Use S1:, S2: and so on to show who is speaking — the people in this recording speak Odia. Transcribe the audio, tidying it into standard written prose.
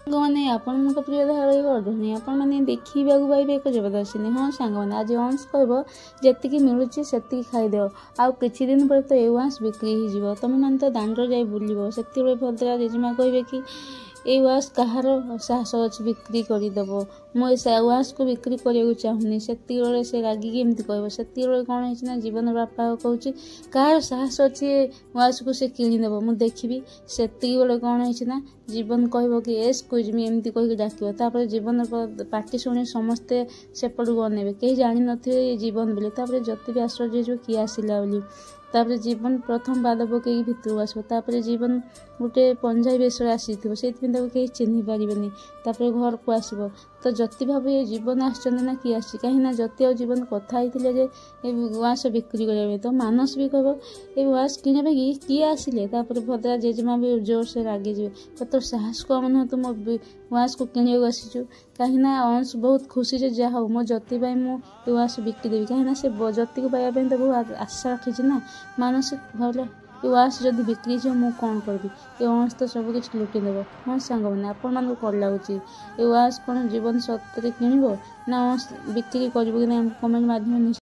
S1: ସାଙ୍ଗମାନେ ଆପଣଙ୍କ ପ୍ରିୟ ଧାରାବାହିକ ଅର୍ଜୁନ ଆପଣମାନେ ଦେଖିବାକୁ ପାଇବେ ଏକ ଜବରଦସ୍ତି। ହଁ ସାଙ୍ଗମାନେ, ଆଜି ଅଂଶ କହିବ ଯେତିକି ମିଳୁଛି ସେତିକି ଖାଇଦେବ, ଆଉ କିଛି ଦିନ ପରେ ତ ଏ ୱାନ୍ସ ବିକ୍ରି ହେଇଯିବ, ତମେମାନେ ତ ଦାଣ୍ଡରେ ଯାଇ ବୁଲିବ। ସେତେବେଳେ ଭଦ୍ରା ଜେଜେମା କହିବେ କି এই ୱାସ୍ କାହାର ସାହସ ଅଛି ବିକ୍ରି କରିଦେବ, ମୁଁ ଏ ୱାସ୍କୁ ବିକ୍ରି କରିବାକୁ ଚାହୁଁନି। ସେତିକିବେଳେ ସେ ରାଗିକି ଏମିତି କହିବ। ସେତିକିବେଳେ କ'ଣ ହେଇଛି ନା ଜୀବନ ବାପା କହୁଛି କାହାର ସାହସ ଅଛି ଏ ୱାସ୍କୁ ସେ କିଣିଦେବ, ମୁଁ ଦେଖିବି। ସେତିକିବେଳେ କ'ଣ ହେଇଛି ନା ଜୀବନ କହିବ କି ଏକ୍ସକ୍ୟୁଜ୍ ମି ଏମିତି କହିକି ଡାକିବ। ତାପରେ ଜୀବନ ପାଟି ଶୁଣି ସମସ୍ତେ ସେପଟକୁ ଅନେଇବେ, କେହି ଜାଣିନଥିବେ ଏ ଜୀବନ ବୋଲି। ତାପରେ ଜ୍ୟୋତି ବି ଆଶ୍ଚର୍ଯ୍ୟ ହେଇଯିବ କିଏ ଆସିଲା ବୋଲି। ତାପରେ ଜୀବନ ପ୍ରଥମ ପାଦ ପକେଇକି ଭିତରକୁ ଆସିବ। ତାପରେ ଜୀବନ ଗୋଟେ ପଞ୍ଜାବୀ ବେଶରେ ଆସିଥିବ, ସେଇଥିପାଇଁ ତାକୁ କେହି ଚିହ୍ନି ପାରିବେନି। ତାପରେ ଘରକୁ ଆସିବ ତ ଜ୍ୟୋତି ଭାବୁ ଏ ଜୀବନ ଆସିଛନ୍ତି ନା କିଏ ଆସିଛି, କାହିଁକିନା ଜ୍ୟୋତି ଆଉ ଜୀବନ କଥା ହେଇଥିଲେ ଯେ ଏ ୱାସ୍ ବିକ୍ରି କରିବା ପାଇଁ। ତ ମାନସ ବି କହିବ ଏ ୱାସ୍ କିଣିବା ପାଇଁ କିଏ ଆସିଲେ। ତାପରେ ଭଦ୍ରା ଜେଜେମା ବି ଜୋରସେ ରାଗିଯିବେ, ତୋର ସାହସ କମ ନୁହଁ, ତୁ ମୋ ୱାସ୍କୁ କିଣିବାକୁ ଆସିଛୁ। କାହିଁକିନା ଅଂଶ ବହୁତ ଖୁସି ଯେ ଯାହା ହଉ ମୋ ଜ୍ୟୋତି ପାଇଁ ମୁଁ ଏ ୱାସ୍ ବିକି ଦେବି, କାହିଁକିନା ସେ ଜ୍ୟୋତିକୁ ପାଇବା ପାଇଁ ତ ବହୁତ ଆଶା ରଖିଛି ନା। ମାନସ ଭାବିଲା ଏ ୱାସ୍ ଯଦି ବିକ୍ରି ହେଇଯିବ ମୁଁ କ'ଣ କରିବି, ଏ ଅଂଶ ତ ସବୁ କିଛି ଲୁଟିନେବ। ହଁ ସାଙ୍ଗମାନେ, ଆପଣମାନଙ୍କୁ କ'ଣ ଲାଗୁଛି ଏ ୱାସ୍ କ'ଣ ଜୀବନ ସତରେ କିଣିବ ନା ଅଂଶ ବିକ୍ରି କରିବ କି ନାହିଁ, କମେଣ୍ଟ ମାଧ୍ୟମରେ